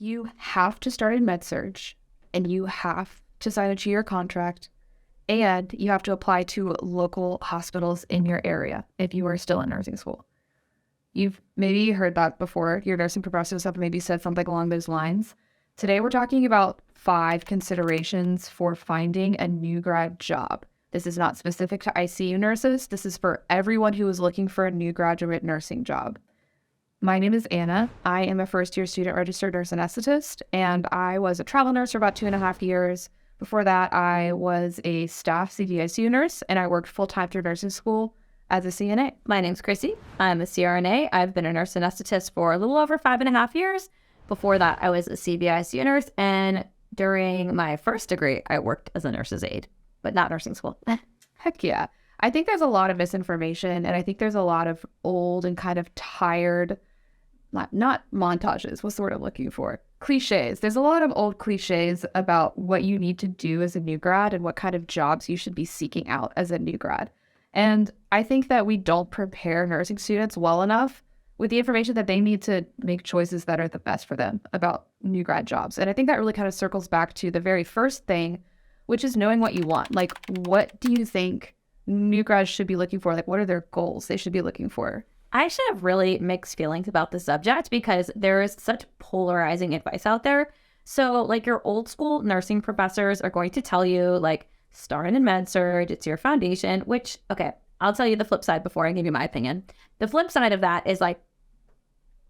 You have to start in med-surg, and you have to sign a 2-year contract, and you have to apply to local hospitals in your area if you are still in nursing school. You've maybe heard that before. Your nursing professors have maybe said something along those lines. Today, we're talking about 5 considerations for finding a new grad job. This is not specific to ICU nurses. This is for everyone who is looking for a new graduate nursing job. My name is Anna. I am a first-year student registered nurse anesthetist, and I was a travel nurse for about 2.5 years. Before that, I was a staff CVICU nurse, and I worked full-time through nursing school as a CNA. My name's Chrissy. I'm a CRNA. I've been a nurse anesthetist for a little over 5.5 years. Before that, I was a CVICU nurse, and during my first degree, I worked as a nurse's aide, but not nursing school. Heck yeah. I think there's a lot of misinformation, and I think there's a lot of old and kind of tired, not montages, what's the word I'm looking for? Cliches. There's a lot of old cliches about what you need to do as a new grad and what kind of jobs you should be seeking out as a new grad. And I think that we don't prepare nursing students well enough with the information that they need to make choices that are the best for them about new grad jobs. And I think that really kind of circles back to the very first thing, which is knowing what you want. Like, what do you think new grads should be looking for? Like, what are their goals they should be looking for? I actually have really mixed feelings about the subject because there is such polarizing advice out there. So, like, your old school nursing professors are going to tell you, like, start in med-surg, it's your foundation, which, okay, I'll tell you the flip side before I give you my opinion. The flip side of that is, like,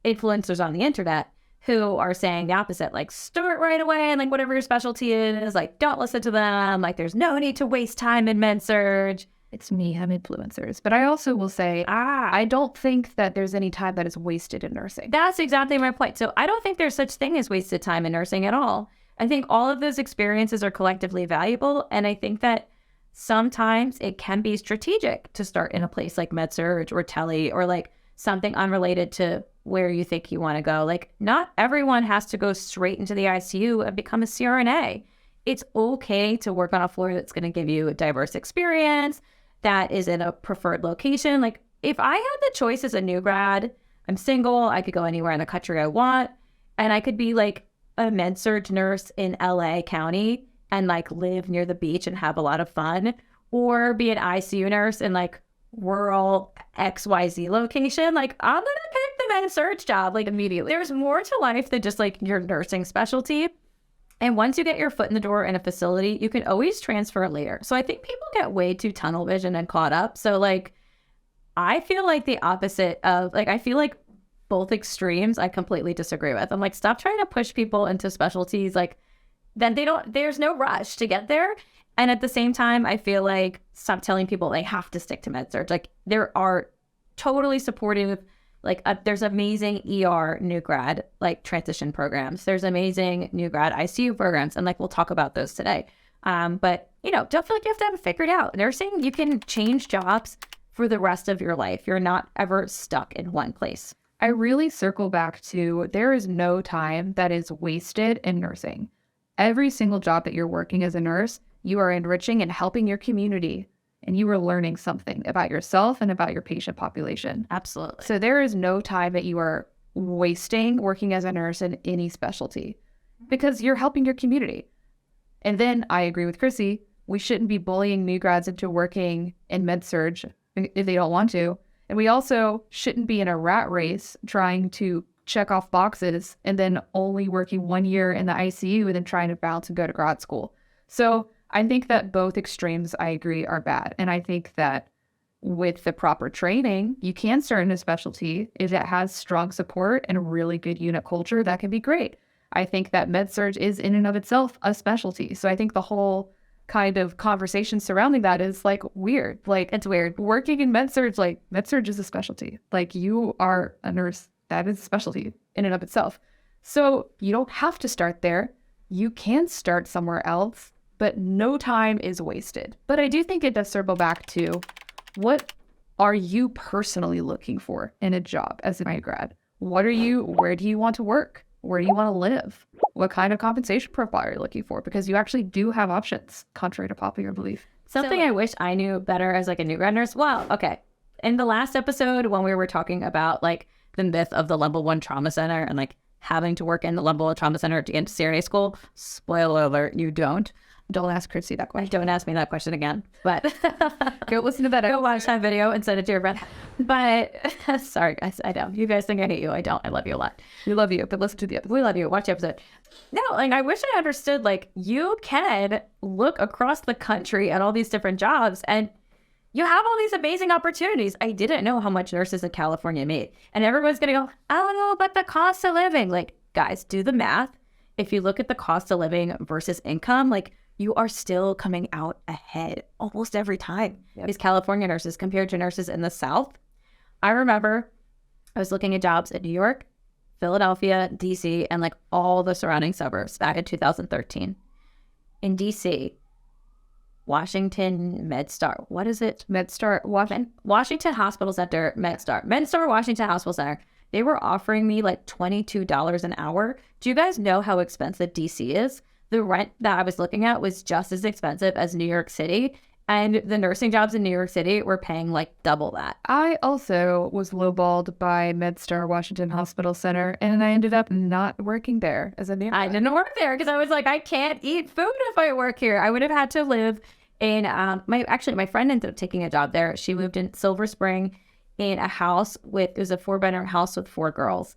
influencers on the internet who are saying the opposite, like, start right away and, like, whatever your specialty is, like, don't listen to them, like, there's no need to waste time in med-surg. It's me, I'm influencers. But I also will say, I don't think that there's any time that is wasted in nursing. That's exactly my point. So I don't think there's such thing as wasted time in nursing at all. I think all of those experiences are collectively valuable. And I think that sometimes it can be strategic to start in a place like med-surg or tele or like something unrelated to where you think you want to go. Like, not everyone has to go straight into the ICU and become a CRNA. It's okay to work on a floor that's going to give you a diverse experience, that is in a preferred location. Like, if I had the choice as a new grad, I'm single, I could go anywhere in the country I want, and I could be like a med-surg nurse in LA County and like live near the beach and have a lot of fun, or be an ICU nurse in like rural XYZ location, like, I'm gonna pick the med-surg job like immediately. There's more to life than just like your nursing specialty. And once you get your foot in the door in a facility, you can always transfer later. So I think people get way too tunnel vision and caught up. So like, I feel like the opposite of, like, I feel like both extremes I completely disagree with. I'm like, stop trying to push people into specialties. Like, then there's no rush to get there. And at the same time, I feel like stop telling people they have to stick to med-surg. Like, there are totally supportive, like, there's amazing ER new grad, like, transition programs. There's amazing new grad ICU programs. And, like, we'll talk about those today. But, you know, don't feel like you have to have it figured out. Nursing, you can change jobs for the rest of your life. You're not ever stuck in one place. I really circle back to, there is no time that is wasted in nursing. Every single job that you're working as a nurse, you are enriching and helping your community. And you are learning something about yourself and about your patient population. Absolutely. So there is no time that you are wasting working as a nurse in any specialty because you're helping your community. And then I agree with Chrissy, we shouldn't be bullying new grads into working in med-surg if they don't want to. And we also shouldn't be in a rat race trying to check off boxes and then only working 1 year in the ICU and then trying to bounce and go to grad school. So I think that both extremes, I agree, are bad. And I think that with the proper training, you can start in a specialty. If it has strong support and a really good unit culture, that can be great. I think that med-surg is in and of itself a specialty. So I think the whole kind of conversation surrounding that is like weird. Like, it's weird. Working in med-surg, like, med-surg is a specialty. Like, you are a nurse. That is a specialty in and of itself. So you don't have to start there. You can start somewhere else, but no time is wasted. But I do think it does circle back to, what are you personally looking for in a job as a new grad? Where do you want to work? Where do you want to live? What kind of compensation profile are you looking for? Because you actually do have options, contrary to popular belief. Something I wish I knew better as like a new grad nurse. Well, okay. In the last episode, when we were talking about like the myth of the level 1 trauma center and like having to work in the level of trauma center to get into CRNA school. Spoiler alert, you don't. Don't ask Chrissy that question. Don't ask me that question again. But go listen to that. Go watch that video and send it to your friend. But sorry, guys, I don't. You guys think I hate you. I don't. I love you a lot. We love you, but listen to the episode. We love you. Watch the episode. No, like I wish I understood, like, you can look across the country at all these different jobs and you have all these amazing opportunities. I didn't know how much nurses in California made. And everyone's going to go, I don't know about the cost of living. Like, guys, do the math. If you look at the cost of living versus income, like, you are still coming out ahead almost every time. Yep. These California nurses compared to nurses in the South. I remember I was looking at jobs in New York, Philadelphia, DC, and like all the surrounding suburbs back in 2013. In DC, Washington MedStar. What is it? MedStar, Washington Hospital Center, MedStar Washington Hospital Center. They were offering me like $22 an hour. Do you guys know how expensive DC is? The rent that I was looking at was just as expensive as New York City. And the nursing jobs in New York City were paying like double that. I also was lowballed by MedStar Washington Hospital Center, and I ended up not working there as a nurse. I didn't work there because I was like, I can't eat food if I work here. I would have had to live in, my friend ended up taking a job there. She lived in Silver Spring in a house it was a 4-bedroom house with 4 girls.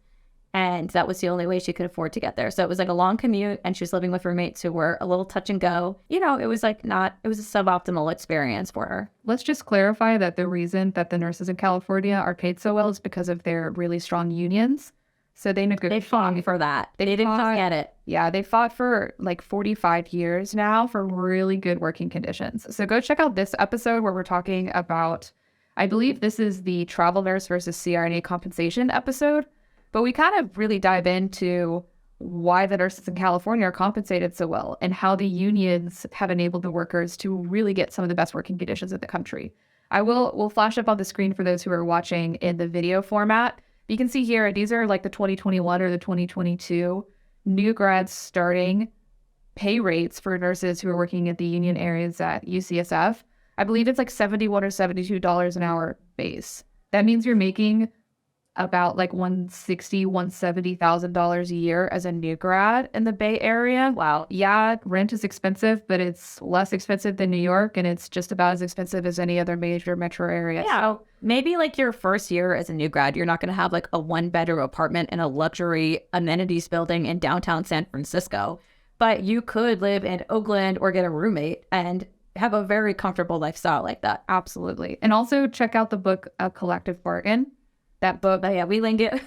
And that was the only way she could afford to get there. So it was like a long commute, and she was living with roommates who were a little touch and go. You know, it was a suboptimal experience for her. Let's just clarify that the reason that the nurses in California are paid so well is because of their really strong unions. So they fought for that. They didn't just get it. Yeah, they fought for like 45 years now for really good working conditions. So go check out this episode where we're talking about, I believe this is the travel nurse versus CRNA compensation episode. But we kind of really dive into why the nurses in California are compensated so well and how the unions have enabled the workers to really get some of the best working conditions in the country. We'll flash up on the screen for those who are watching in the video format. You can see here, these are like the 2021 or the 2022 new grads starting pay rates for nurses who are working at the union areas at UCSF. I believe it's like $71 or $72 an hour base. That means you're making about like $170,000 a year as a new grad in the Bay Area. Wow. Yeah, rent is expensive, but it's less expensive than New York, and it's just about as expensive as any other major metro area. Yeah. So maybe like your first year as a new grad, you're not going to have like a 1-bedroom apartment in a luxury amenities building in downtown San Francisco, but you could live in Oakland or get a roommate and have a very comfortable lifestyle like that. Absolutely. And also check out the book, A Collective Bargain. That book. Oh, yeah, we link it.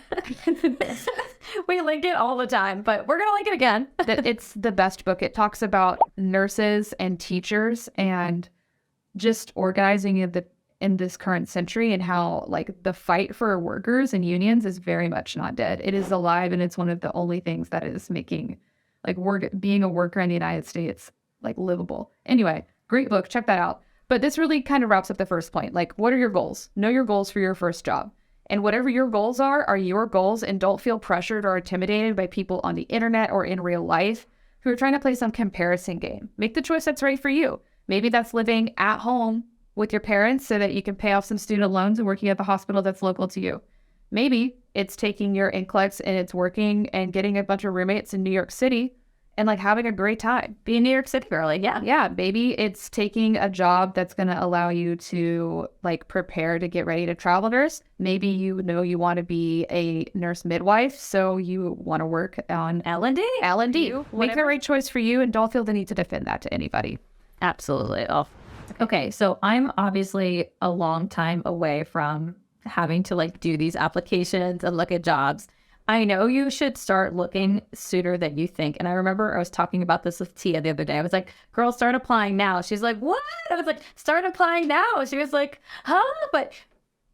We link it all the time, but we're going to link it again. It's the best book. It talks about nurses and teachers and just organizing in this current century and how like the fight for workers and unions is very much not dead. It is alive, and it's one of the only things that is making like being a worker in the United States like livable. Anyway, great book. Check that out. But this really kind of wraps up the first point. Like, what are your goals? Know your goals for your first job. And whatever your goals are your goals, and don't feel pressured or intimidated by people on the internet or in real life who are trying to play some comparison game. Make the choice that's right for you. Maybe that's living at home with your parents so that you can pay off some student loans and working at the hospital that's local to you. Maybe it's taking your NCLEX and it's working and getting a bunch of roommates in New York City and like having a great time. Be a New York City girl, like, yeah. Yeah, maybe it's taking a job that's going to allow you to like prepare to get ready to travel nurse. Maybe you know you want to be a nurse midwife, so you want to work on L&D. Make the right choice for you, and don't feel the need to defend that to anybody. Absolutely. Oh. Okay, so I'm obviously a long time away from having to like do these applications and look at jobs. I know you should start looking sooner than you think. And I remember I was talking about this with Tia the other day. I was like, girl, start applying now. She's like, what? I was like, start applying now. She was like, huh? But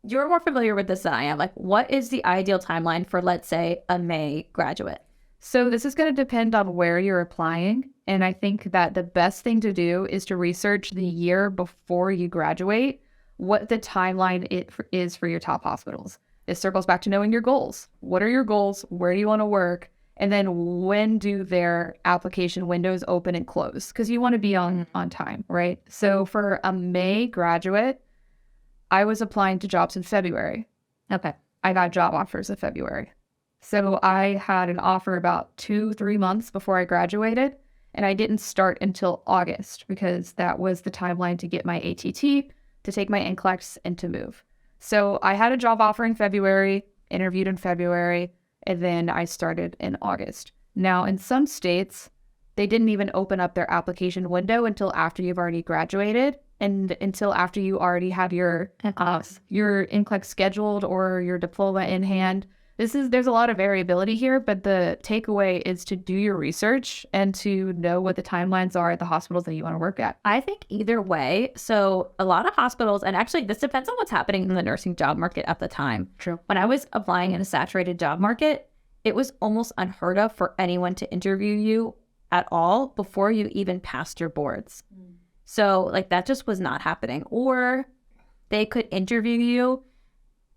you're more familiar with this than I am. Like, what is the ideal timeline for, let's say, a May graduate? So this is going to depend on where you're applying. And I think that the best thing to do is to research the year before you graduate, what the timeline is for your top hospitals. This circles back to knowing your goals. What are your goals? Where do you want to work? And then when do their application windows open and close? Because you want to be on time, right? So for a May graduate, I was applying to jobs in February. Okay. I got job offers in February. So I had an offer about 2-3 months before I graduated, and I didn't start until August because that was the timeline to get my ATT, to take my NCLEX, and to move. So I had a job offer in February, interviewed in February, and then I started in August. Now, in some states, they didn't even open up their application window until after you've already graduated and until after you already have your NCLEX scheduled or your diploma in hand. There's a lot of variability here, but the takeaway is to do your research and to know what the timelines are at the hospitals that you want to work at. I think either way. So a lot of hospitals, and actually this depends on what's happening in the nursing job market at the time. True. When I was applying in a saturated job market, it was almost unheard of for anyone to interview you at all before you even passed your boards. So like that just was not happening. Or they could interview you,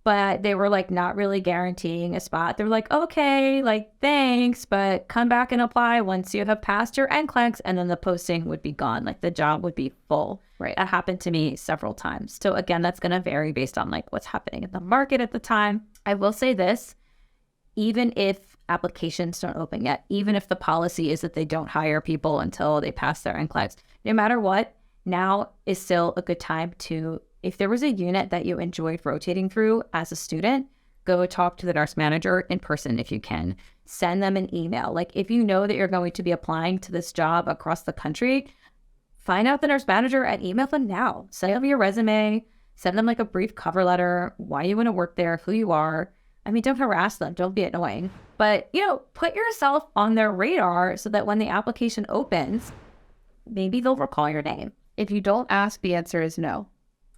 but they were like not really guaranteeing a spot. They're like, okay, like thanks, but come back and apply once you have passed your NCLEX, and then the posting would be gone. Like the job would be full. Right. That happened to me several times. So again, that's going to vary based on like what's happening in the market at the time. I will say this, even if applications don't open yet, even if the policy is that they don't hire people until they pass their NCLEX, no matter what, now is still a good time to, if there was a unit that you enjoyed rotating through as a student, go talk to the nurse manager in person if you can. Send them an email. Like if you know that you're going to be applying to this job across the country, find out the nurse manager and email them now. Send them your resume, send them like a brief cover letter, why you want to work there, who you are. I mean, don't harass them. Don't be annoying. But, put yourself on their radar so that when the application opens, maybe they'll recall your name. If you don't ask, the answer is no.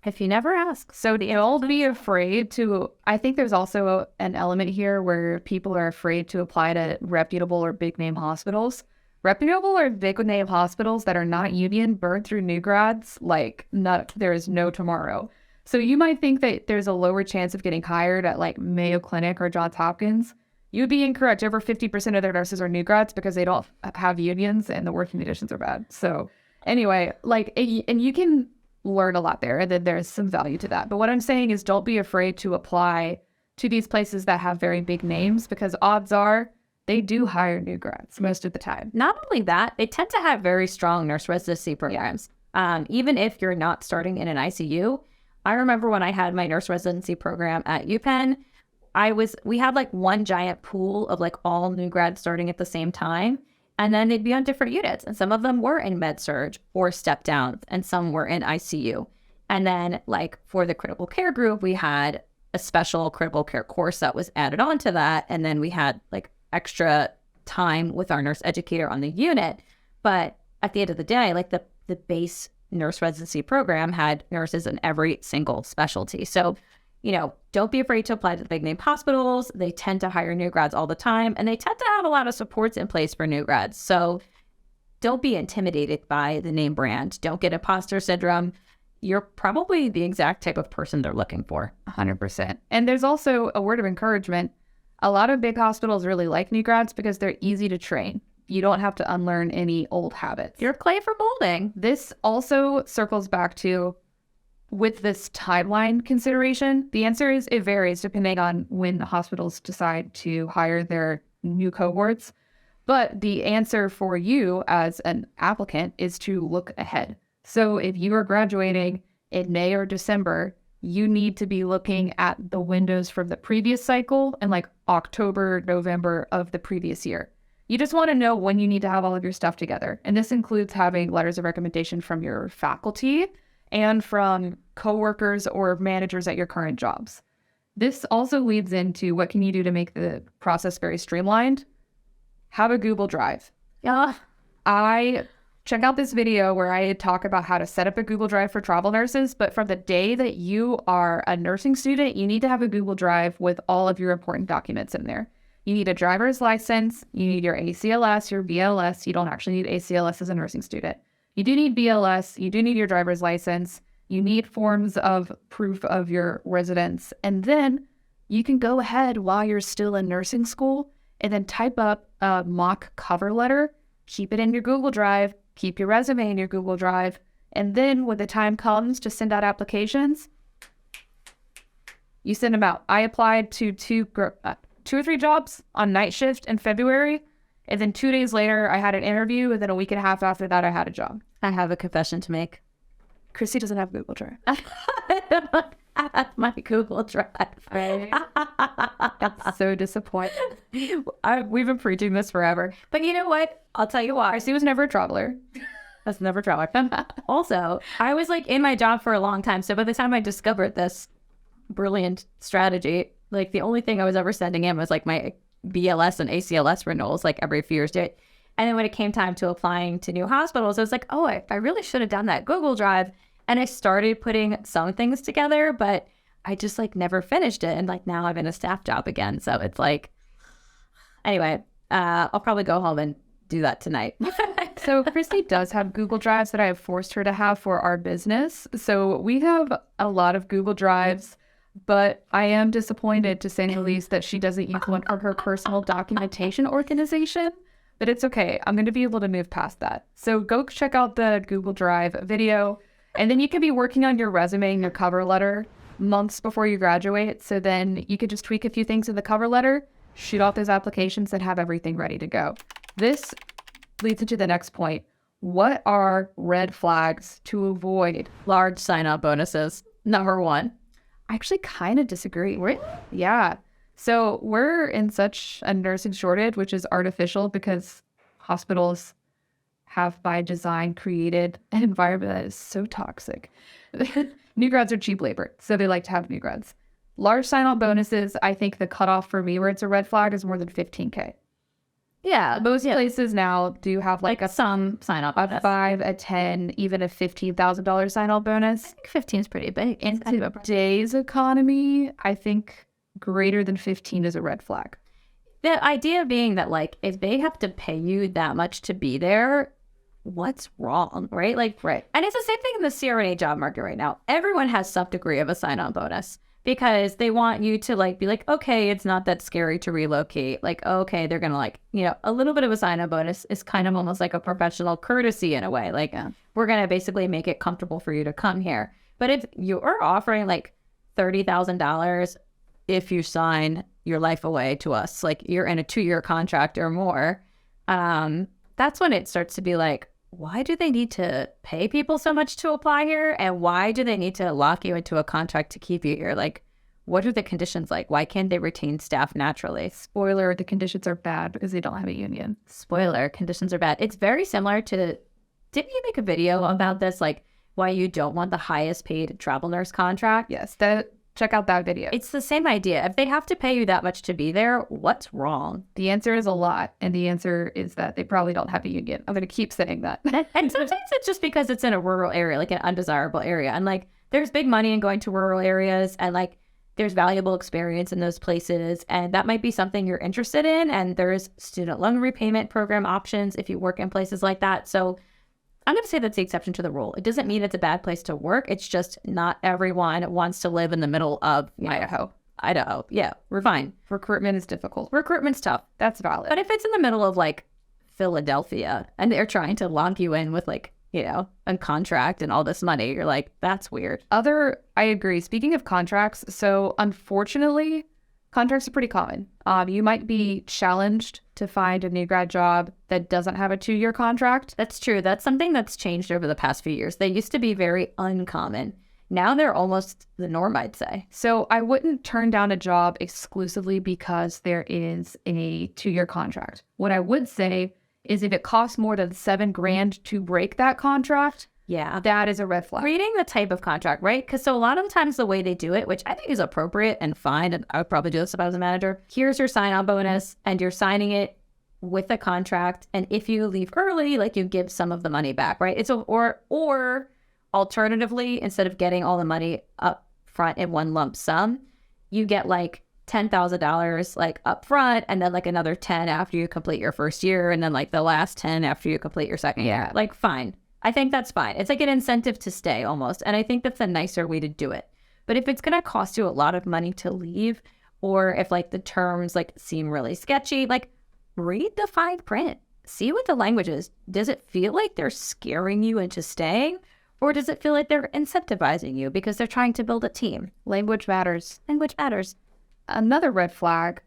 If you never ask. So don't be afraid to, I think there's also an element here where people are afraid to apply to reputable or big name hospitals. Reputable or big name hospitals that are not union burn through new grads there is no tomorrow. So you might think that there's a lower chance of getting hired at like Mayo Clinic or Johns Hopkins. You'd be incorrect. Over 50% of their nurses are new grads because they don't have unions and the working conditions are bad. So anyway, and you can learn a lot there, and then there's some value to that. But what I'm saying is don't be afraid to apply to these places that have very big names, because odds are they do hire new grads most of the time. Not only that, they tend to have very strong nurse residency programs. Even if you're not starting in an ICU. I remember when I had my nurse residency program at UPenn, we had like one giant pool of like all new grads starting at the same time. And then they'd be on different units. And some of them were in med surg or step down, and some were in ICU. And then like for the critical care group, we had a special critical care course that was added on to that. And then we had like extra time with our nurse educator on the unit. But at the end of the day, like the base nurse residency program had nurses in every single specialty. So, don't be afraid to apply to the big name hospitals. They tend to hire new grads all the time, and they tend to have a lot of supports in place for new grads. So don't be intimidated by the name brand. Don't get imposter syndrome. You're probably the exact type of person they're looking for. 100%. And there's also a word of encouragement. A lot of big hospitals really like new grads because they're easy to train. You don't have to unlearn any old habits. You're clay for molding. This also circles back to, with this timeline consideration, the answer is it varies depending on when the hospitals decide to hire their new cohorts. But the answer for you as an applicant is to look ahead. So if you are graduating in May or December, you need to be looking at the windows from the previous cycle and like October, November of the previous year. You just want to know when you need to have all of your stuff together. And this includes having letters of recommendation from your faculty and from coworkers or managers at your current jobs. This also leads into what can you do to make the process very streamlined? Have a Google Drive. Yeah. I check out this video where I talk about how to set up a Google Drive for travel nurses, but from the day that you are a nursing student, you need to have a Google Drive with all of your important documents in there. You need a driver's license, you need your ACLS, your BLS. You don't actually need ACLS as a nursing student. You do need BLS, you do need your driver's license, you need forms of proof of your residence, and then you can go ahead while you're still in nursing school and then type up a mock cover letter, keep it in your Google Drive, keep your resume in your Google Drive, and then when the time comes to send out applications, you send them out. I applied to two 2 or 3 jobs on night shift in February. And then 2 days later, I had an interview. And then a week and a half after that, I had a job. I have a confession to make. Chrissy doesn't have Google Drive. I have my Google Drive. That's so disappointing. We've been preaching this forever. But you know what? I'll tell you why. Chrissy was never a traveler. That's never traveled. Also, I was like in my job for a long time. So by the time I discovered this brilliant strategy, like the only thing I was ever sending in was like my BLS and ACLS renewals, like every few years. And then when it came time to applying to new hospitals, I was like, oh, I really should have done that Google Drive. And I started putting some things together, but I just like never finished it. And like now I'm in a staff job again. So it's like, anyway, I'll probably go home and do that tonight. So Christy does have Google Drives that I have forced her to have for our business. So we have a lot of Google Drives, but I am disappointed, to say the least, that she doesn't use one of her personal documentation organization. But it's okay. I'm going to be able to move past that. So go check out the Google Drive video, and then you can be working on your resume and your cover letter months before you graduate. So then you could just tweak a few things in the cover letter, shoot off those applications, and have everything ready to go. This leads into the next point. What are red flags to avoid? Large sign-on bonuses. Number one. I actually kind of disagree. Yeah. So we're in such a nursing shortage, which is artificial because hospitals have by design created an environment that is so toxic. New grads are cheap labor, so they like to have new grads. Large sign-on bonuses, I think the cutoff for me where it's a red flag is more than $15K. Yeah. Most places now do have like some sign-on bonus. A 5, a 10, even a $15,000 sign-on bonus. I think 15 is pretty big. In today's economy, I think greater than 15 is a red flag. The idea being that like if they have to pay you that much to be there, what's wrong, right? Like, right. And it's the same thing in the CRNA job market right now. Everyone has some degree of a sign-on bonus because they want you to like be like, okay, it's not that scary to relocate. Like, okay, they're gonna like, you know, a little bit of a sign-on bonus is kind of almost like a professional courtesy in a way. Like, we're gonna basically make it comfortable for you to come here. But if you're offering like $30,000 if you sign your life away to us, like you're in a 2-year contract or more, that's when it starts to be like, why do they need to pay people so much to apply here? And why do they need to lock you into a contract to keep you here? Like, what are the conditions like? Why can't they retain staff naturally? Spoiler, the conditions are bad because they don't have a union. Spoiler, conditions are bad. It's very similar to, didn't you make a video about this? Like, why you don't want the highest paid travel nurse contract? Yes, check out that video. It's the same idea. If they have to pay you that much to be there, what's wrong? The answer is a lot. And the answer is that they probably don't have a union. I'm going to keep saying that. And sometimes it's just because it's in a rural area, like an undesirable area. And like, there's big money in going to rural areas and like, there's valuable experience in those places. And that might be something you're interested in. And there's student loan repayment program options if you work in places like that. So I'm going to say that's the exception to the rule. It doesn't mean it's a bad place to work. It's just not everyone wants to live in the middle of Idaho. Yeah, we're fine. Recruitment is difficult. Recruitment's tough. That's valid. But if it's in the middle of like Philadelphia and they're trying to lock you in with like, you know, a contract and all this money, you're like, that's weird. I agree. Speaking of contracts, so unfortunately, contracts are pretty common. You might be challenged to find a new grad job that doesn't have a 2-year contract. That's true. That's something that's changed over the past few years. They used to be very uncommon. Now they're almost the norm, I'd say. So I wouldn't turn down a job exclusively because there is a 2-year contract. What I would say is if it costs more than $7,000 to break that contract, yeah, that is a red flag. Reading the type of contract, right? Because so a lot of times the way they do it, which I think is appropriate and fine, and I would probably do this if I was a manager, here's your sign-on bonus, and you're signing it with a contract, and if you leave early, like you give some of the money back, right? It's or alternatively, instead of getting all the money up front in one lump sum, you get like $10,000 like up front, and then like another 10 after you complete your first year, and then like the last 10 after you complete your second year. Like, fine. I think that's fine. It's like an incentive to stay almost. And I think that's a nicer way to do it. But if it's going to cost you a lot of money to leave, or if like the terms like seem really sketchy, like read the fine print. See what the language is. Does it feel like they're scaring you into staying? Or does it feel like they're incentivizing you because they're trying to build a team? Language matters. Language matters. Another red flag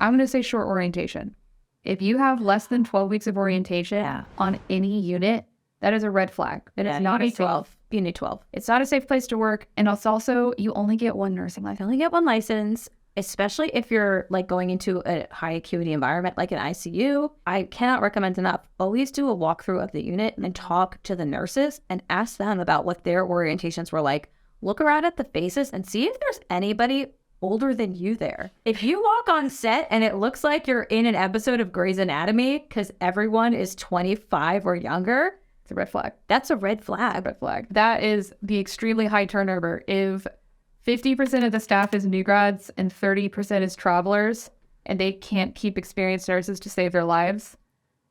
I'm going to say short orientation. If you have less than 12 weeks of orientation on any unit, that is a red flag. It is not a 12. You need 12. It's not a safe place to work. And it's also, you only get one nursing license. You only get one license, especially if you're like going into a high acuity environment like an ICU. I cannot recommend enough. Always do a walkthrough of the unit and talk to the nurses and ask them about what their orientations were like. Look around at the faces and see if there's anybody older than you there. If you walk on set and it looks like you're in an episode of Grey's Anatomy because everyone is 25 or younger, it's a red flag. That's a red flag. Red flag. That is the extremely high turnover. If 50% of the staff is new grads and 30% is travelers, and they can't keep experienced nurses to save their lives,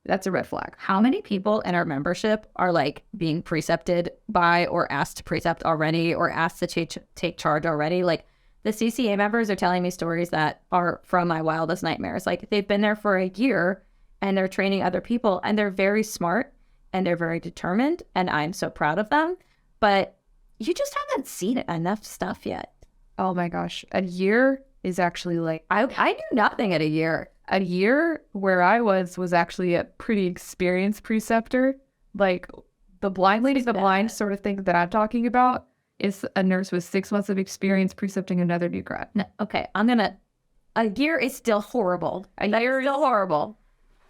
that's a red flag. How many people in our membership are like being precepted by or asked to precept already or asked to take charge already? Like the CCA members are telling me stories that are from my wildest nightmares. Like they've been there for a year and they're training other people and they're very smart and they're very determined and I'm so proud of them. But you just haven't seen enough stuff yet. Oh my gosh. A year is actually like... I knew nothing at a year. A year where I was actually a pretty experienced preceptor. Like the blind leading the blind sort of thing that I'm talking about is a nurse with 6 months of experience precepting another new grad. No, okay, a year is still horrible. A year is still horrible.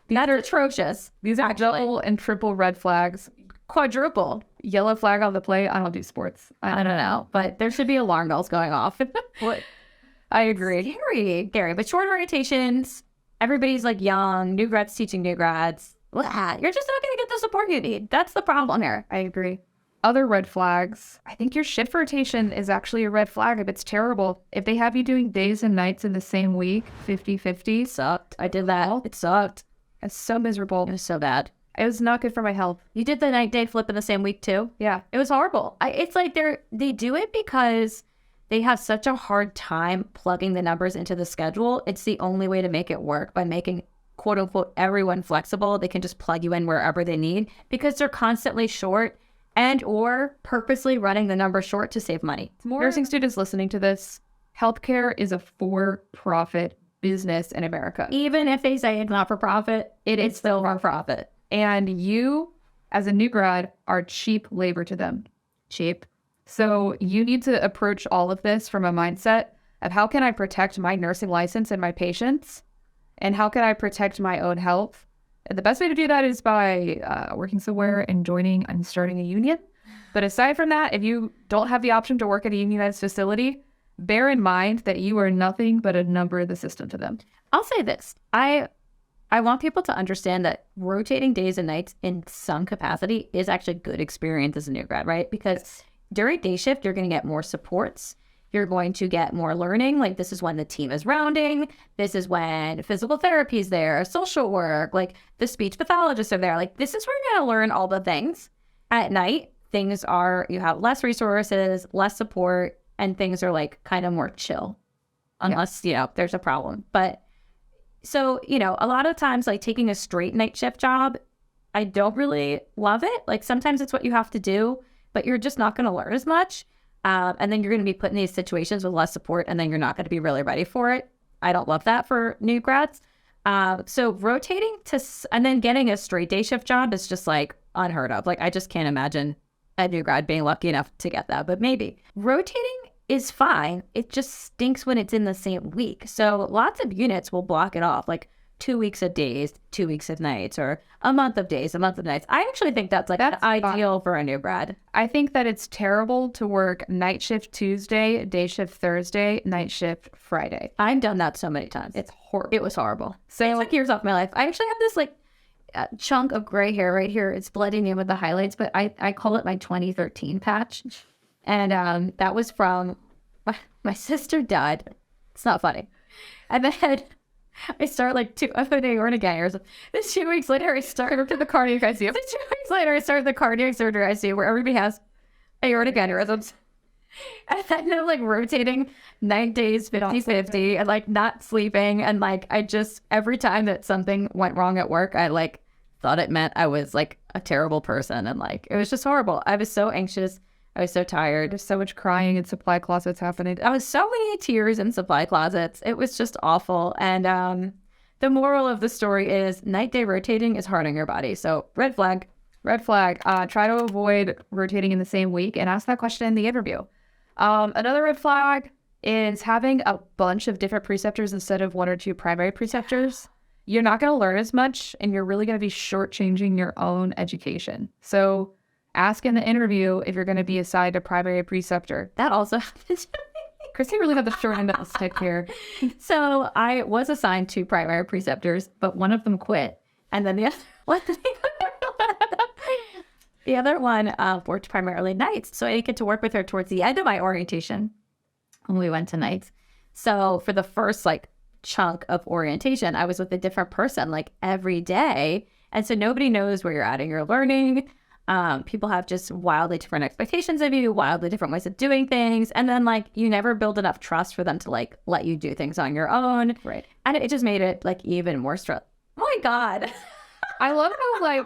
That's atrocious. These are double and triple red flags. Quadruple. Yellow flag on the plate. I don't do sports. I don't know, but there should be alarm bells going off. What? I agree. Scary. But short orientations, everybody's like young, new grads teaching new grads. You're just not going to get the support you need. That's the problem here. I agree. Other red flags. I think your shift rotation is actually a red flag if it's terrible. If they have you doing days and nights in the same week, 50-50. Sucked. I did that. It sucked. It's so miserable. It was so bad. It was not good for my health. You did the night day flip in the same week too? Yeah. It was horrible. It's like they do it because they have such a hard time plugging the numbers into the schedule. It's the only way to make it work by making quote unquote everyone flexible. They can just plug you in wherever they need because they're constantly short and or purposely running the number short to save money. Nursing students listening to this, healthcare is a for-profit business in America. Even if they say it's not for profit, it's still for profit. And you, as a new grad, are cheap labor to them. Cheap. So you need to approach all of this from a mindset of how can I protect my nursing license and my patients? And how can I protect my own health? And the best way to do that is by working somewhere and joining and starting a union. But aside from that, if you don't have the option to work at a unionized facility, bear in mind that you are nothing but a number in the system to them. I'll say this. I want people to understand that rotating days and nights in some capacity is actually a good experience as a new grad, right? Because during day shift, you're going to get more supports. You're going to get more learning. Like this is when the team is rounding. This is when physical therapy is there, social work, like the speech pathologists are there. Like this is where you're going to learn all the things. At night, you have less resources, less support, and things are like kind of more chill unless, there's a problem. But so, a lot of times like taking a straight night shift job, I don't really love it. Like sometimes it's what you have to do, but you're just not going to learn as much. And then you're going to be put in these situations with less support and then you're not going to be really ready for it. I don't love that for new grads. So rotating and then getting a straight day shift job is just like unheard of. Like I just can't imagine a new grad being lucky enough to get that, but maybe. Rotating is fine. It just stinks when it's in the same week. So lots of units will block it off, like 2 weeks of days, 2 weeks of nights, or a month of days, a month of nights. I actually think that's ideal for a new grad. I think that it's terrible to work night shift Tuesday, day shift Thursday, night shift Friday. I've done that so many times. It's horrible. It was horrible. So it's like years off my life. I actually have this chunk of gray hair right here. It's blending in with the highlights, but I call it my 2013 patch. And that was from my sister died. It's not funny. And then I start I'm an aortic aneurysm. Then 2 weeks later, I started to the cardiac ICU. Then 2 weeks later, I started the cardiac surgery ICU where everybody has aortic aneurysms. And then I'm rotating 9 days, 50-50, and not sleeping. And I just, every time that something went wrong at work, I thought it meant I was a terrible person. And it was just horrible. I was so anxious. I was so tired. There's so much crying in supply closets happening. I was so many tears in supply closets. It was just awful. And the moral of the story is night day rotating is hard on your body. So red flag. Red flag. Try to avoid rotating in the same week and ask that question in the interview. Another red flag is having a bunch of different preceptors instead of one or two primary preceptors. You're not going to learn as much, and you're really going to be shortchanging your own education. So ask in the interview if you're going to be assigned a primary preceptor. That also happens. Christy really got the short end of the stick here. So I was assigned two primary preceptors, but one of them quit. And then the other one worked primarily nights. So I didn't get to work with her towards the end of my orientation when we went to nights. So for the first chunk of orientation, I was with a different person every day. And so nobody knows where you're at in your learning. People have just wildly different expectations of you, wildly different ways of doing things. And then you never build enough trust for them to let you do things on your own. Right. And it just made it even more stress. Oh my God. I love how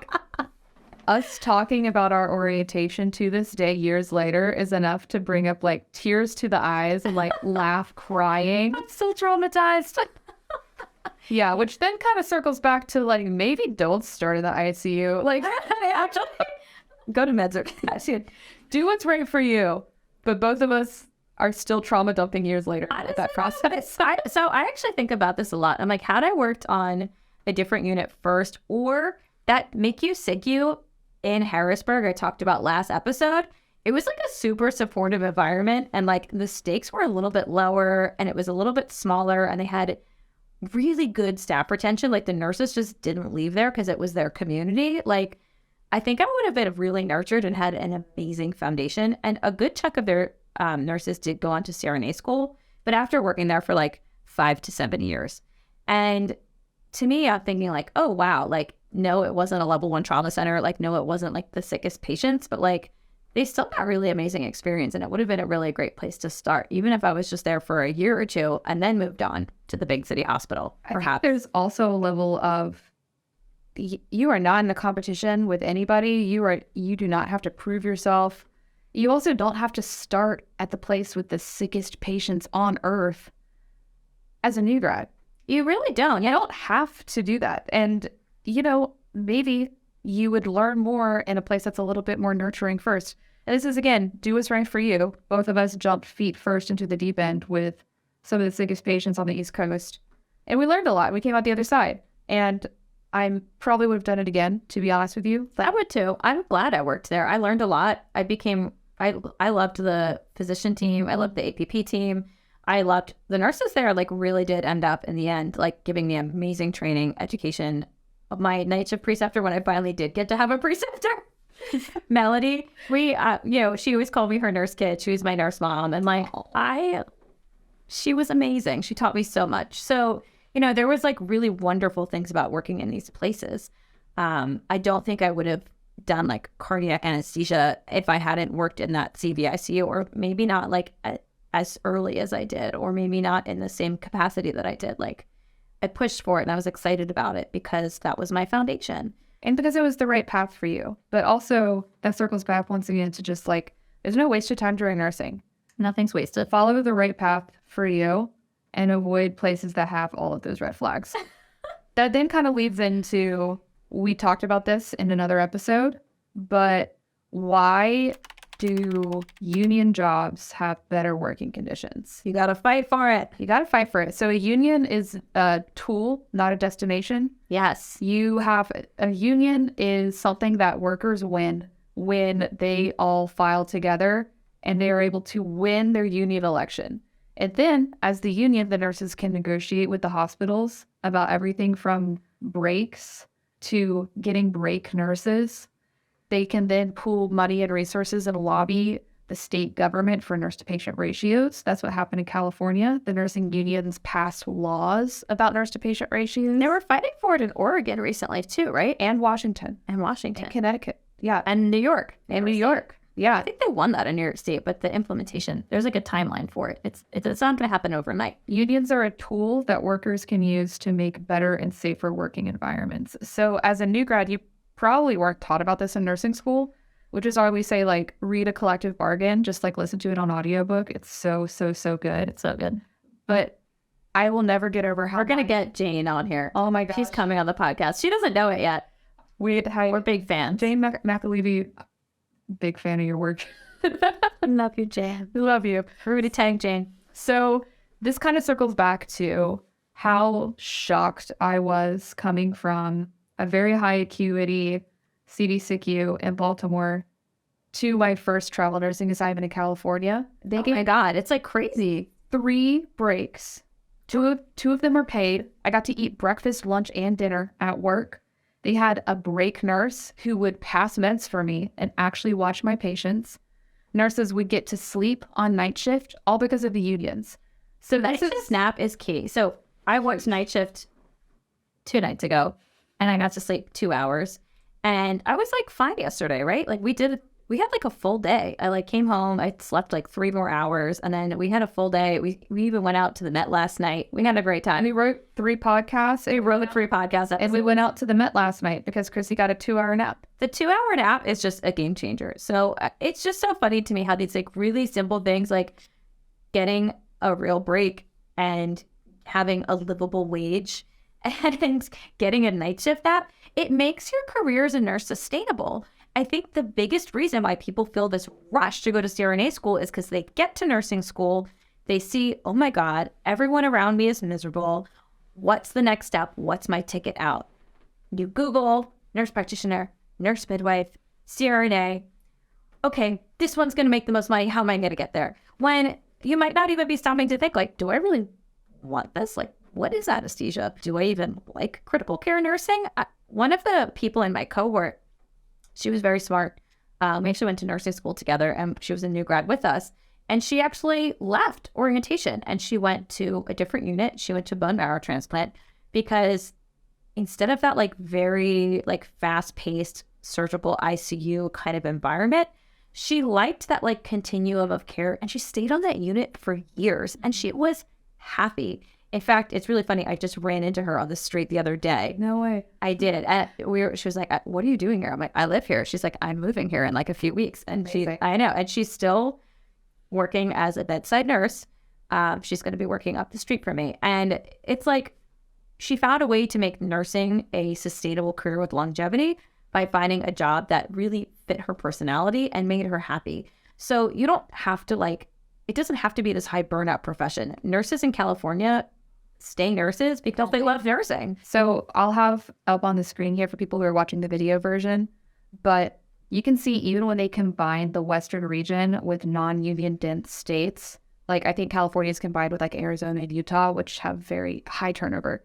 us talking about our orientation to this day, years later, is enough to bring up tears to the eyes and laugh, crying. I'm so traumatized. Yeah, which then kind of circles back to maybe don't start in the ICU. Actually, go to med-surg. Do what's right for you. But both of us are still trauma dumping years later with that process. So I actually think about this a lot. I'm had I worked on a different unit first, or that MICU SICU in Harrisburg I talked about last episode, it was a super supportive environment, and the stakes were a little bit lower and it was a little bit smaller, and they had really good staff retention. The nurses just didn't leave there because it was their community. I think I would have been really nurtured and had an amazing foundation, and a good chunk of their nurses did go on to CRNA school, but after working there for 5 to 7 years. And to me, I'm thinking oh wow, no, it wasn't a level 1 trauma center. No, it wasn't the sickest patients, but they still got really amazing experience, and it would have been a really great place to start, even if I was just there for a year or two and then moved on to the big city hospital. Perhaps I think there's also a level of you are not in a competition with anybody. You do not have to prove yourself. You also don't have to start at the place with the sickest patients on earth as a new grad. You really don't. You don't have to do that. And maybe you would learn more in a place that's a little bit more nurturing first. And this is, again, do what's right for you. Both of us jumped feet first into the deep end with some of the sickest patients on the East Coast. And we learned a lot. We came out the other side. And I probably would have done it again, to be honest with you. I would too. I'm glad I worked there. I learned a lot. I loved the physician team. I loved the APP team. I loved the nurses there, really did end up in the end, giving me amazing training, education. My night shift preceptor, when I finally did get to have a preceptor, Melody, she always called me her nurse kid. She was my nurse mom. And she was amazing. She taught me so much. So, there was really wonderful things about working in these places. I don't think I would have done cardiac anesthesia if I hadn't worked in that CVICU, or maybe not as early as I did, or maybe not in the same capacity that I did. I pushed for it and I was excited about it because that was my foundation. And because it was the right path for you. But also that circles back once again to just there's no wasted time during nursing. Nothing's wasted. Follow the right path for you and avoid places that have all of those red flags. That then kind of leads into, we talked about this in another episode, but why do union jobs have better working conditions? You got to fight for it. So a union is a tool, not a destination. Yes. A union is something that workers win when they all file together and they are able to win their union election. And then as the union, the nurses can negotiate with the hospitals about everything from breaks to getting break nurses. They can then pool money and resources and lobby the state government for nurse-to-patient ratios. That's what happened in California. The nursing unions passed laws about nurse-to-patient ratios. They were fighting for it in Oregon recently too, right? And Washington. And Connecticut. Yeah. And New York. Yeah. I think they won that in New York State, but the implementation, there's a timeline for it. It's not going to happen overnight. Unions are a tool that workers can use to make better and safer working environments. So as a new grad, you probably weren't taught about this in nursing school, which is why we say, like, read a collective bargain, just like listen to it on audiobook. It's so, so, so good. It's so good. But I will never get over how we're going to get Jane on here. Oh my gosh. She's coming on the podcast. She doesn't know it yet. We're big fans. Jane McAlevey, big fan of your work. Love you, Jane. We love you. Rudy Tang, Jane. So this kind of circles back to how shocked I was coming from a very high acuity CDCU in Baltimore to my first travel nursing assignment in California. Oh my God, it's like crazy. 3 breaks. Two of them are paid. I got to eat breakfast, lunch, and dinner at work. They had a break nurse who would pass meds for me and actually watch my patients. Nurses would get to sleep on night shift, all because of the unions. So night shift snap is key. So I worked night shift 2 nights ago, and I got to sleep 2 hours. And I was like fine yesterday, right? Like we had like a full day. I like came home, I slept like 3 more hours, and then we had a full day. We even went out to the Met last night. We had a great time. And we wrote 3 podcasts. We wrote 3 podcasts. And we went out to the Met last night because Chrissy got a 2-hour nap. The 2-hour nap is just a game changer. So it's just so funny to me how these like really simple things like getting a real break and having a livable wage and getting a night shift nap, it makes your career as a nurse sustainable. I think the biggest reason why people feel this rush to go to CRNA school is because they get to nursing school, they see, oh my God, everyone around me is miserable. What's the next step? What's my ticket out? You Google nurse practitioner, nurse midwife, CRNA. Okay, this one's going to make the most money. How am I going to get there? When you might not even be stopping to think, like, do I really want this? Like, what is anesthesia? Do I even like critical care nursing? One of the people in my cohort, she was very smart. We actually went to nursing school together, and she was a new grad with us. And she actually left orientation, and she went to a different unit. She went to bone marrow transplant because instead of that like very like fast-paced surgical ICU kind of environment, she liked that like continuum of care, and she stayed on that unit for years, and she was happy. In fact, it's really funny. I just ran into her on the street the other day. No way. I did. And she was like, what are you doing here? I'm like, I live here. She's like, I'm moving here in like a few weeks. And I know. And she's still working as a bedside nurse. She's going to be working up the street from me. And it's like, she found a way to make nursing a sustainable career with longevity by finding a job that really fit her personality and made her happy. So you don't have to like, it doesn't have to be this high burnout profession. Nurses in California stay nurses because they love nursing. So I'll have up on the screen here for people who are watching the video version, but you can see even when they combine the Western region with non-union dense states, like I think California is combined with like Arizona and Utah, which have very high turnover.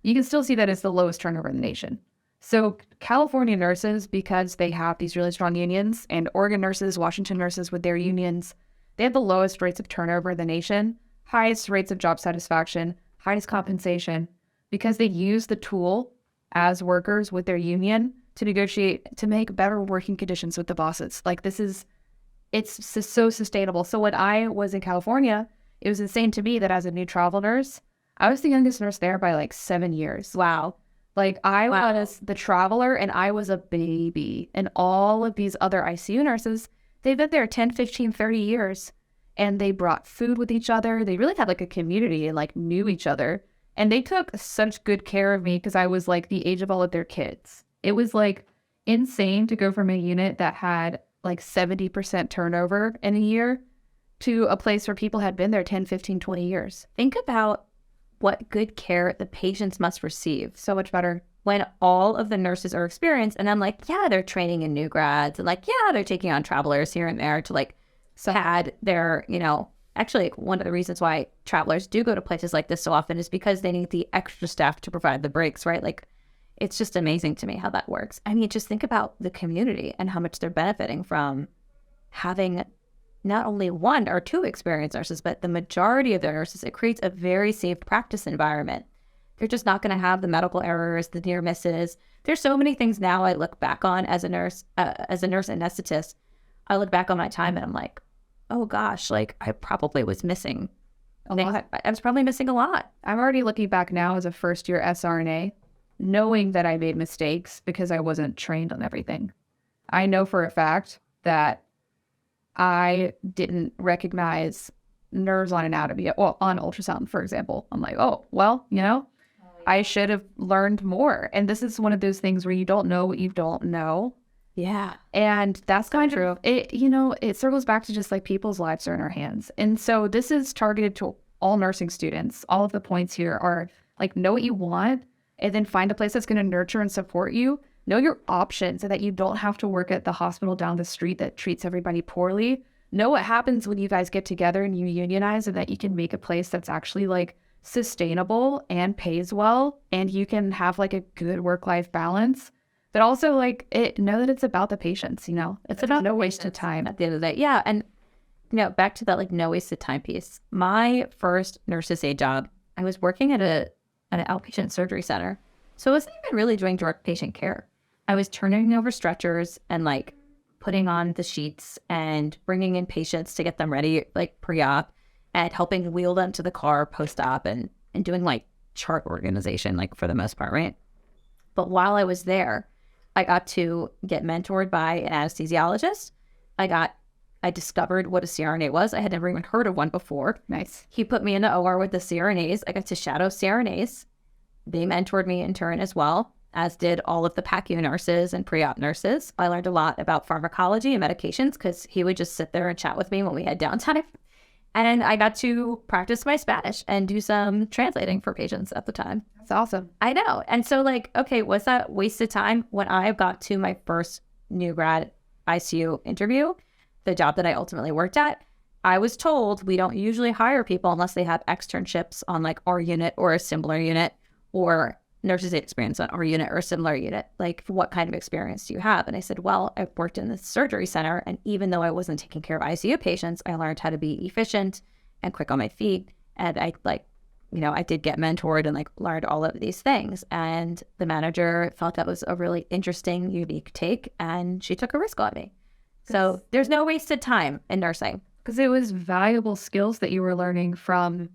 You can still see that it's the lowest turnover in the nation. So California nurses, because they have these really strong unions, and Oregon nurses, Washington nurses with their unions, they have the lowest rates of turnover in the nation, highest rates of job satisfaction, highest compensation, because they use the tool as workers with their union to negotiate to make better working conditions with the bosses. Like it's so sustainable. So when I was in California, it was insane to me that as a new travel nurse, I was the youngest nurse there by like 7 years. Wow. Like I was the traveler and I was a baby. And all of these other ICU nurses, they've been there 10, 15, 30 years. And they brought food with each other. They really had like a community and like knew each other. And they took such good care of me because I was like the age of all of their kids. It was like insane to go from a unit that had like 70% turnover in a year to a place where people had been there 10, 15, 20 years. Think about what good care the patients must receive. So much better. When all of the nurses are experienced, and I'm like, yeah, they're training in new grads, and like, yeah, they're taking on travelers here and there to like had their, actually one of the reasons why travelers do go to places like this so often is because they need the extra staff to provide the breaks, right? Like, it's just amazing to me how that works. I mean, just think about the community and how much they're benefiting from having not only 1 or 2 experienced nurses, but the majority of their nurses. It creates a very safe practice environment. They're just not going to have the medical errors, the near misses. There's so many things now I look back on as a nurse anesthetist. I look back on my time and I'm like, oh gosh, like I probably was missing a lot. I was probably missing a lot. I'm already looking back now as a first-year SRNA, knowing that I made mistakes because I wasn't trained on everything. I know for a fact that I didn't recognize nerves on anatomy, well, on ultrasound, for example. I'm like, oh, well, I should have learned more. And this is one of those things where you don't know what you don't know. Yeah. And that's kind of, it circles back to just like people's lives are in our hands. And so this is targeted to all nursing students. All of the points here are like, know what you want, and then find a place that's going to nurture and support you. Know your options so that you don't have to work at the hospital down the street that treats everybody poorly. Know what happens when you guys get together and you unionize, and that you can make a place that's actually like sustainable and pays well, and you can have like a good work-life balance. But also like know that it's about the patients, it's about no waste of time at the end of the day. Yeah. And back to that like no wasted time piece. My first nurse's aide job, I was working at an outpatient surgery center. So I wasn't even really doing direct patient care. I was turning over stretchers and like putting on the sheets and bringing in patients to get them ready like pre-op, and helping wheel them to the car post-op, and doing like chart organization, like for the most part, right? But while I was there, I got to get mentored by an anesthesiologist. I discovered what a CRNA was. I had never even heard of one before. Nice. He put me in the OR with the CRNAs. I got to shadow CRNAs. They mentored me in turn as well, as did all of the PACU nurses and pre-op nurses. I learned a lot about pharmacology and medications because he would just sit there and chat with me when we had downtime. And I got to practice my Spanish and do some translating for patients at the time. That's awesome. I know. And so like, okay, was that wasted time? When I got to my first new grad ICU interview, the job that I ultimately worked at, I was told we don't usually hire people unless they have externships on like our unit or a similar unit, or nurses experience on our unit or a similar unit. Like, what kind of experience do you have? And I said, well, I've worked in the surgery center, and even though I wasn't taking care of ICU patients, I learned how to be efficient and quick on my feet. And I I did get mentored and like learned all of these things. And the manager felt that was a really interesting, unique take, and she took a risk on me. So there's no wasted time in nursing. Because it was valuable skills that you were learning from,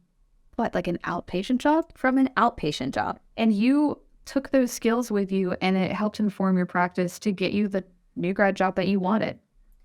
like an outpatient job? From an outpatient job. And you took those skills with you, and it helped inform your practice to get you the new grad job that you wanted,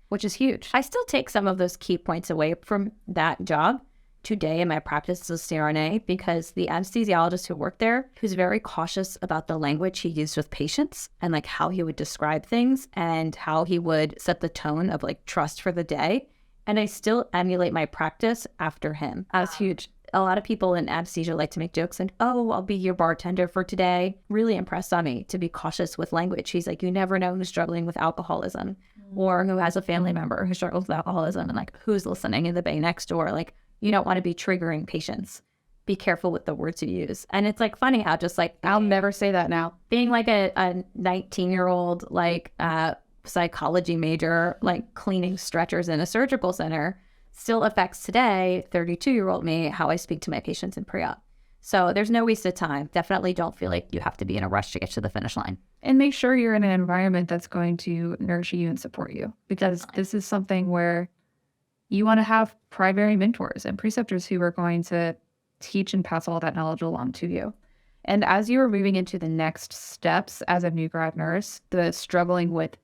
which is huge. I still take some of those key points away from that job today in my practice as a CRNA, because the anesthesiologist who worked there, who's very cautious about the language he used with patients and like how he would describe things and how he would set the tone of like trust for the day. And I still emulate my practice after him. That was huge. A lot of people in anesthesia like to make jokes and, oh, I'll be your bartender for today. Really impressed on me to be cautious with language. He's like, you never know who's struggling with alcoholism or who has a family member who struggles with alcoholism, and like who's listening in the bay next door. Like, you don't want to be triggering patients. Be careful with the words you use. And it's like funny how just like, I'll never say that now. Being like a 19-year-old, like psychology major, like cleaning stretchers in a surgical center, still affects today, 32-year-old me, how I speak to my patients in pre-op. So there's no wasted time. Definitely don't feel like you have to be in a rush to get to the finish line. And make sure you're in an environment that's going to nurture you and support you, because this is something where you want to have primary mentors and preceptors who are going to teach and pass all that knowledge along to you. And as you are moving into the next steps as a new grad nurse, the struggling with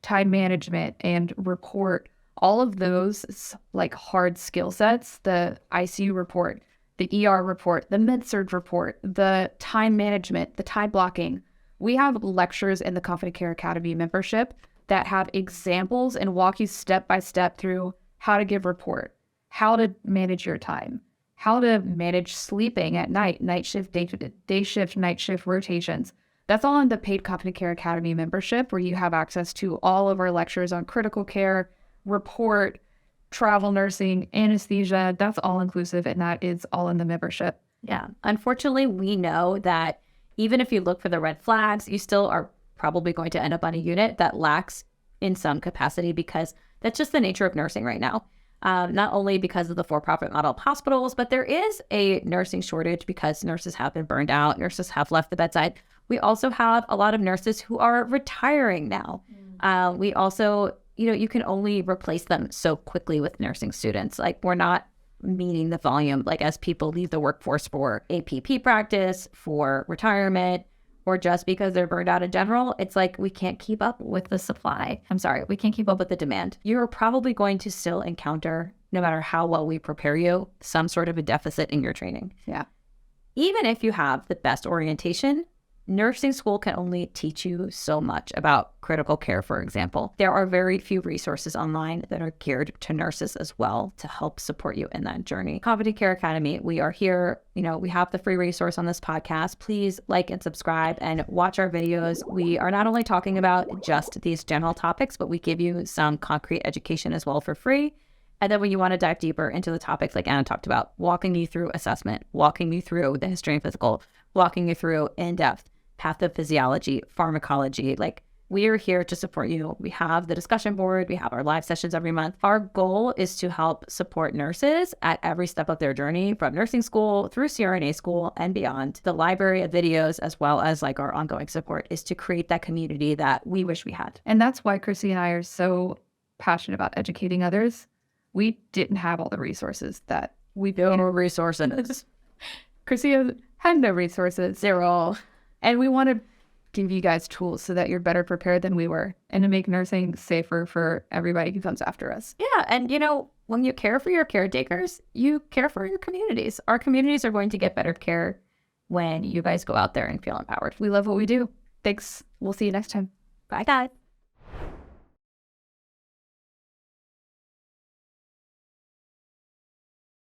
time management and report, all of those like hard skill sets, the ICU report, the ER report, the med-surg report, the time management, the time blocking. We have lectures in the Confident Care Academy membership that have examples and walk you step by step through how to give report, how to manage your time, how to manage sleeping at night, night shift, day shift, night shift rotations. That's all in the paid Confident Care Academy membership, where you have access to all of our lectures on critical care, report, travel nursing, anesthesia. That's all inclusive, and that is all in the membership. Yeah. Unfortunately, we know that even if you look for the red flags, you still are probably going to end up on a unit that lacks in some capacity, because that's just the nature of nursing right now. Not only because of the for-profit model of hospitals, but there is a nursing shortage because nurses have been burned out, nurses have left the bedside. We also have a lot of nurses who are retiring now. We also, you can only replace them so quickly with nursing students. Like, we're not meeting the volume, like as people leave the workforce for APP practice, for retirement, or just because they're burned out in general, it's like we can't keep up with the supply. We can't keep up with the demand. You're probably going to still encounter, no matter how well we prepare you, some sort of a deficit in your training. Yeah. Even if you have the best orientation, nursing school can only teach you so much about critical care, for example. There are very few resources online that are geared to nurses as well to help support you in that journey. Competent Care Academy, we are here. We have the free resource on this podcast. Please like and subscribe and watch our videos. We are not only talking about just these general topics, but we give you some concrete education as well for free. And then when you want to dive deeper into the topics like Anna talked about, walking you through assessment, walking you through the history and physical, walking you through in-depth pathophysiology, pharmacology, like we are here to support you. We have the discussion board. We have our live sessions every month. Our goal is to help support nurses at every step of their journey, from nursing school through CRNA school and beyond. The library of videos, as well as like our ongoing support, is to create that community that we wish we had. And that's why Chrissy and I are so passionate about educating others. We didn't have all the resources that we No resources. Chrissy had no resources. Zero. And we want to give you guys tools so that you're better prepared than we were, and to make nursing safer for everybody who comes after us. Yeah. And when you care for your caretakers, you care for your communities. Our communities are going to get better care when you guys go out there and feel empowered. We love what we do. Thanks. We'll see you next time. Bye, guys.